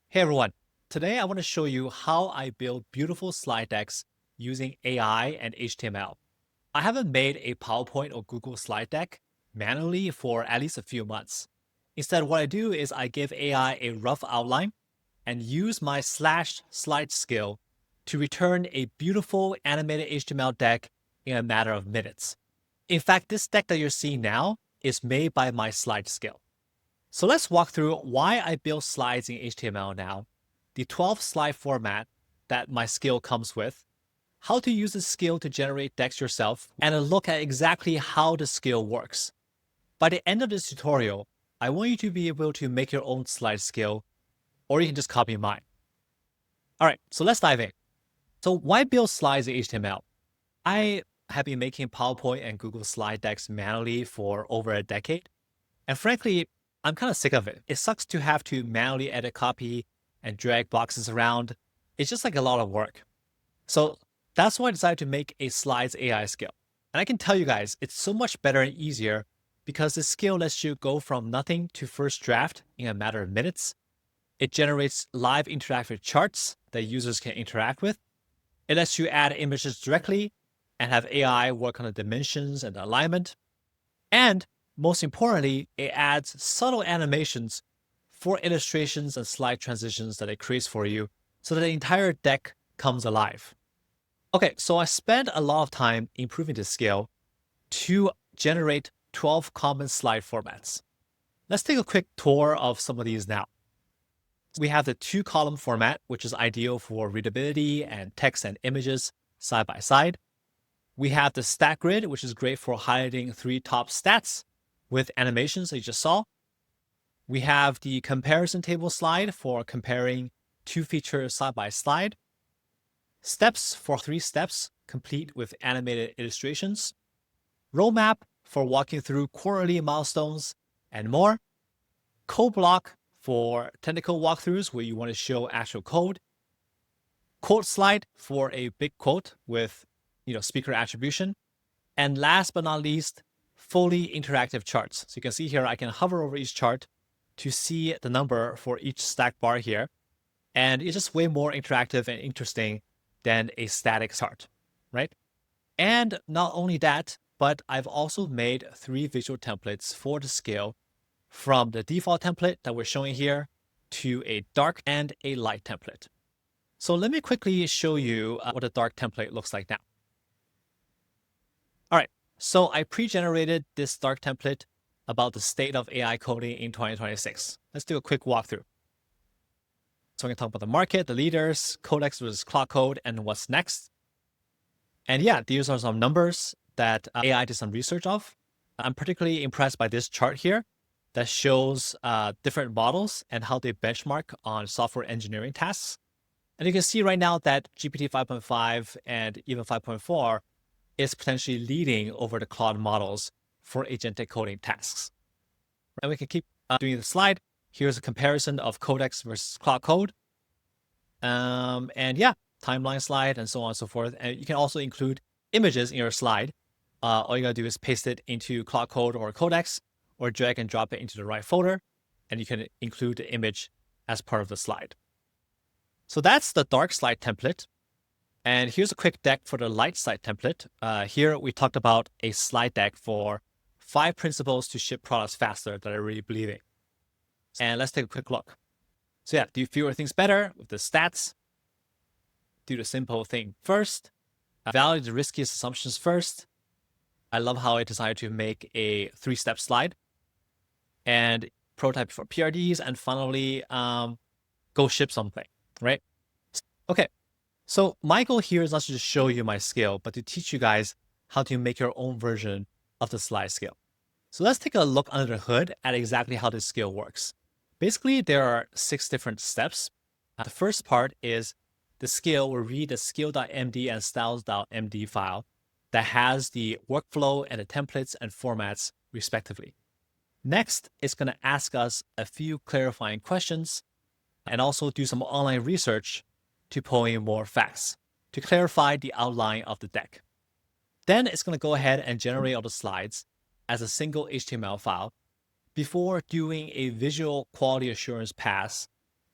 Hey everyone, today I want to show you how I build beautiful slide decks using AI and HTML. I haven't made a PowerPoint or Google slide deck manually for at least a few months. Instead, what I do is I give AI a rough outline and use my slash slide skill to return a beautiful animated HTML deck in a matter of minutes. In fact, this deck that you're seeing now is made by my slide skill. So let's walk through why I build slides in HTML now, the 12 slide format that my skill comes with, how to use the skill to generate decks yourself, and a look at exactly how the skill works. By the end of this tutorial, I want you to be able to make your own slide skill, or you can just copy mine. All right, so let's dive in. So why build slides in HTML? I have been making PowerPoint and Google slide decks manually for over a decade. And frankly, I'm kind of sick of it. It sucks to have to manually edit copy and drag boxes around. It's just like a lot of work. So that's why I decided to make a slides AI skill. And I can tell you guys, it's so much better and easier because this skill lets you go from nothing to first draft in a matter of minutes. It generates live interactive charts that users can interact with. It lets you add images directly and have AI work on the dimensions and the alignment. And most importantly, it adds subtle animations for illustrations and slide transitions that it creates for you so that the entire deck comes alive. Okay, so I spent a lot of time improving this skill to generate 12 common slide formats. Let's take a quick tour of some of these now. We have the 2-column format, which is ideal for readability and text and images side by side. We have the stack grid, which is great for highlighting 3 top stats with animations that you just saw. We have the comparison table slide for comparing 2 features side by side. Steps for 3 steps, complete with animated illustrations. Roadmap for walking through quarterly milestones and more. Code block for technical walkthroughs where you want to show actual code. Quote slide for a big quote with speaker attribution. And last but not least, fully interactive charts. So you can see here, I can hover over each chart to see the number for each stack bar here. And it's just way more interactive and interesting than a static chart, right? And not only that, but I've also made 3 visual templates for the scale from the default template that we're showing here to a dark and a light template. So let me quickly show you what a dark template looks like now. All right, so I pre-generated this dark template about the state of AI coding in 2026. Let's do a quick walkthrough. So we're going to talk about the market, the leaders, Codex versus Claude Code, and what's next. And yeah, these are some numbers that AI did some research of. I'm particularly impressed by this chart here that shows different models and how they benchmark on software engineering tasks. And you can see right now that GPT 5.5 and even 5.4 is potentially leading over the Claude models for agentic coding tasks. And we can keep doing the slide. Here's a comparison of Codex versus Claude Code. And yeah, timeline slide and so on and so forth. And you can also include images in your slide. All you gotta do is paste it into Claude Code or Codex, or drag and drop it into the right folder, and you can include the image as part of the slide. So that's the dark slide template. And here's a quick deck for the light slide template. Here we talked about a slide deck for 5 principles to ship products faster that I really believe in. And let's take a quick look. So yeah, do fewer things better with the stats. Do the simple thing first. Validate the riskiest assumptions first. I love how I decided to make a 3-step slide. And prototype for PRDs, and finally, go ship something, right? Okay, so my goal here is not to just show you my skill, but to teach you guys how to make your own version of the slide skill. So let's take a look under the hood at exactly how this skill works. Basically, there are 6 different steps. The first part is the skill will read the skill.md and styles.md file that has the workflow and the templates and formats respectively. Next, it's going to ask us a few clarifying questions and also do some online research to pull in more facts to clarify the outline of the deck. Then it's going to go ahead and generate all the slides as a single HTML file before doing a visual quality assurance pass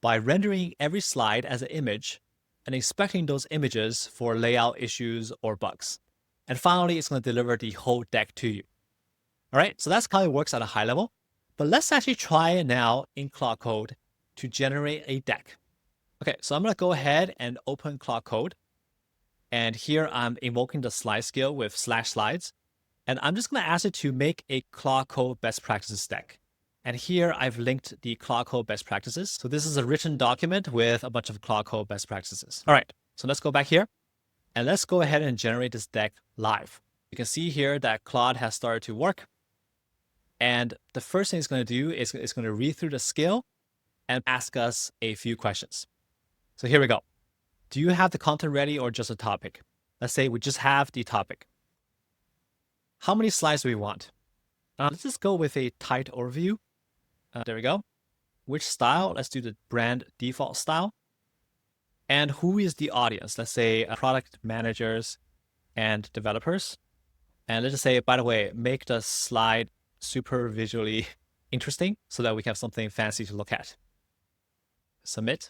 by rendering every slide as an image and inspecting those images for layout issues or bugs. And finally, it's going to deliver the whole deck to you. All right, so that's how it works at a high level. But let's actually try it now in Claude Code to generate a deck. Okay, so I'm going to go ahead and open Claude Code. And here I'm invoking the slide skill with /slides. And I'm just going to ask it to make a Claude Code best practices deck. And here I've linked the Claude Code best practices. So this is a written document with a bunch of Claude Code best practices. All right, so let's go back here and let's go ahead and generate this deck live. You can see here that Claude has started to work. And the first thing it's going to do is it's going to read through the skill and ask us a few questions. So here we go. Do you have the content ready or just a topic? Let's say we just have the topic. How many slides do we want? Let's just go with a tight overview. There we go. Which style? Let's do the brand default style. And who is the audience? Let's say product managers and developers. And let's just say, by the way, make the slide super visually interesting so that we can have something fancy to look at. Submit.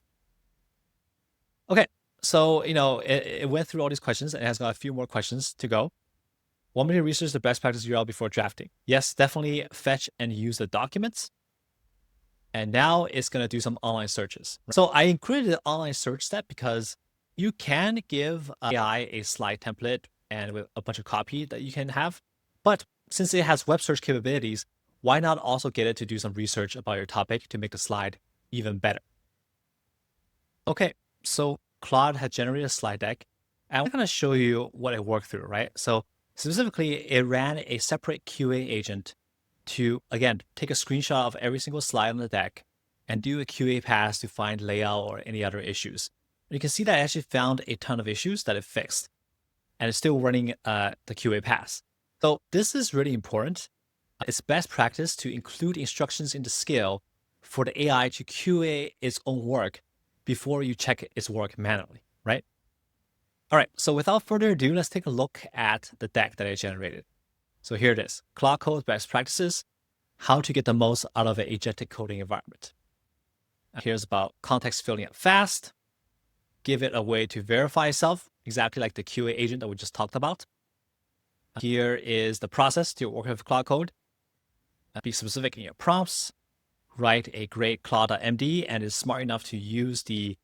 Okay, so it went through all these questions and it has got a few more questions to go. Want me to research the best practice URL before drafting? Yes, definitely fetch and use the documents. And now it's going to do some online searches. So I included the online search step because you can give AI a slide template and with a bunch of copy that you can have. But since it has web search capabilities, why not also get it to do some research about your topic to make the slide even better? Okay, so Claude has generated a slide deck. And I'm going to show you what it worked through, right? So specifically, it ran a separate QA agent to, again, take a screenshot of every single slide on the deck and do a QA pass to find layout or any other issues. And you can see that it actually found a ton of issues that it fixed. And it's still running the QA pass. So this is really important. It's best practice to include instructions in the skill for the AI to QA its own work before you check its work manually, right? All right, so without further ado, let's take a look at the deck that I generated. So here it is, Claude Code best practices, how to get the most out of an agentic coding environment. Here's about context filling up fast, give it a way to verify itself, exactly like the QA agent that we just talked about. Here is the process to work with Claude Code. Be specific in your prompts, write a great Claude.md and is smart enough to use the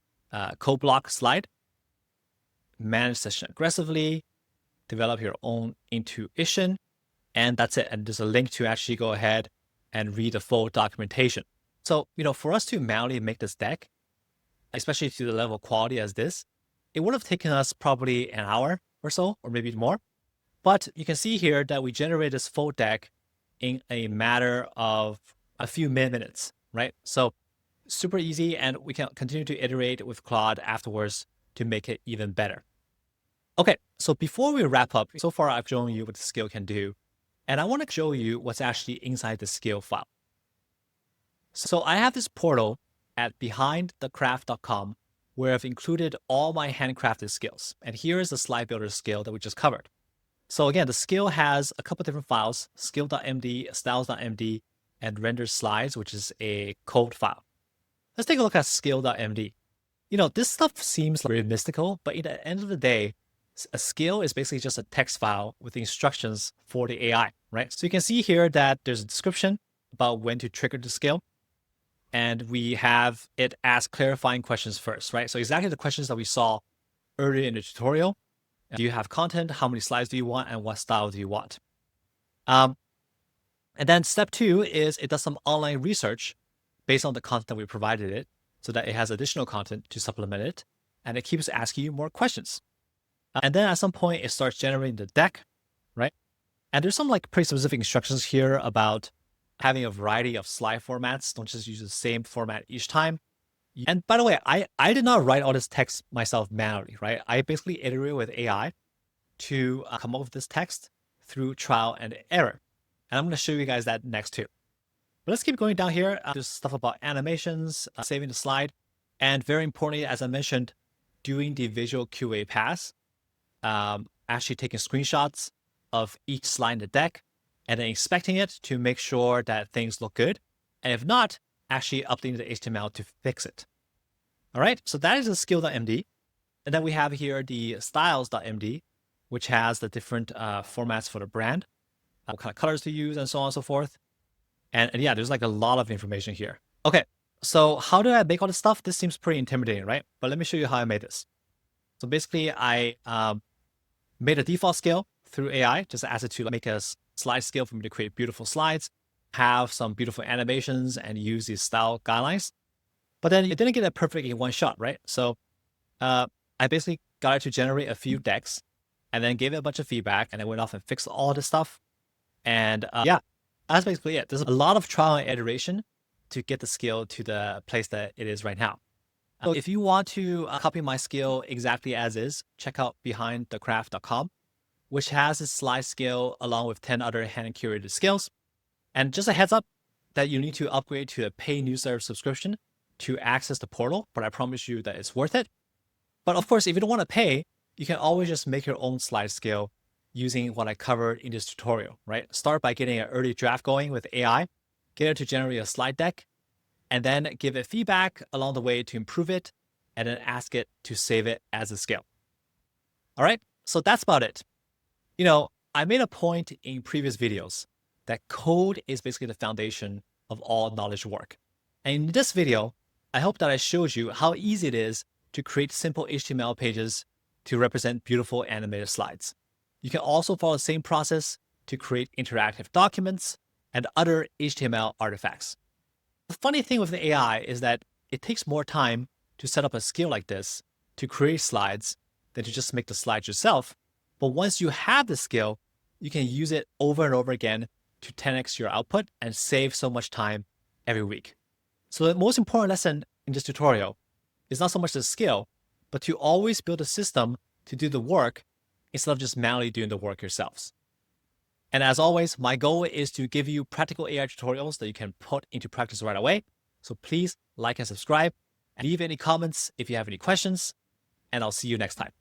code block slide. Manage session aggressively, develop your own intuition, and that's it. And there's a link to actually go ahead and read the full documentation. So, for us to manually make this deck, especially to the level of quality as this, it would have taken us probably an hour or so, or maybe more. But you can see here that we generated this full deck in a matter of a few minutes, right? So super easy, and we can continue to iterate with Claude afterwards to make it even better. Okay, so before we wrap up, so far I've shown you what the skill can do, and I want to show you what's actually inside the skill file. So I have this portal at behindthecraft.com where I've included all my handcrafted skills. And here is the slide builder skill that we just covered. So again, the skill has a couple different files, skill.md, styles.md, and render slides, which is a code file. Let's take a look at skill.md. This stuff seems very mystical, but at the end of the day, a skill is basically just a text file with instructions for the AI, right? So you can see here that there's a description about when to trigger the skill. And we have it ask clarifying questions first, right? So exactly the questions that we saw earlier in the tutorial. Do you have content? How many slides do you want? And what style do you want? And then step 2 is it does some online research based on the content that we provided it so that it has additional content to supplement it. And it keeps asking you more questions. And then at some point, it starts generating the deck, right? And there's some pretty specific instructions here about having a variety of slide formats. Don't just use the same format each time. And by the way, I did not write all this text myself manually, right? I basically iterated with AI to come up with this text through trial and error. And I'm going to show you guys that next too. But let's keep going down here. There's stuff about animations, saving the slide, and very importantly, as I mentioned, doing the visual QA pass, actually taking screenshots of each slide in the deck, and then inspecting it to make sure that things look good. And if not, actually updating the HTML to fix it. All right, so that is the skill.md. And then we have here the styles.md, which has the different formats for the brand, what kind of colors to use, and so on and so forth. And yeah, there's like a lot of information here. Okay, so how do I make all this stuff? This seems pretty intimidating, right? But let me show you how I made this. So basically, I made a default scale through AI, just asked it to make a slide scale for me to create beautiful slides, have some beautiful animations, and use these style guidelines. But then it didn't get it perfect in one shot, right? So I basically got it to generate a few decks and then gave it a bunch of feedback and then went off and fixed all this stuff. And yeah, that's basically it. There's a lot of trial and iteration to get the skill to the place that it is right now. So if you want to copy my skill exactly as is, check out behindthecraft.com, which has this slide skill along with 10 other hand curated skills. And just a heads up that you need to upgrade to a paid newsletter subscription to access the portal, but I promise you that it's worth it. But of course, if you don't want to pay, you can always just make your own slide scale using what I covered in this tutorial, right? Start by getting an early draft going with AI, get it to generate a slide deck, and then give it feedback along the way to improve it, and then ask it to save it as a scale. All right, so that's about it. You know, I made a point in previous videos that code is basically the foundation of all knowledge work. And in this video, I hope that I showed you how easy it is to create simple HTML pages to represent beautiful animated slides. You can also follow the same process to create interactive documents and other HTML artifacts. The funny thing with the AI is that it takes more time to set up a skill like this to create slides than to just make the slides yourself. But once you have the skill, you can use it over and over again to 10x your output and save so much time every week. So the most important lesson in this tutorial is not so much the skill, but to always build a system to do the work instead of just manually doing the work yourselves. And as always, my goal is to give you practical AI tutorials that you can put into practice right away. So please like and subscribe, and leave any comments if you have any questions, and I'll see you next time.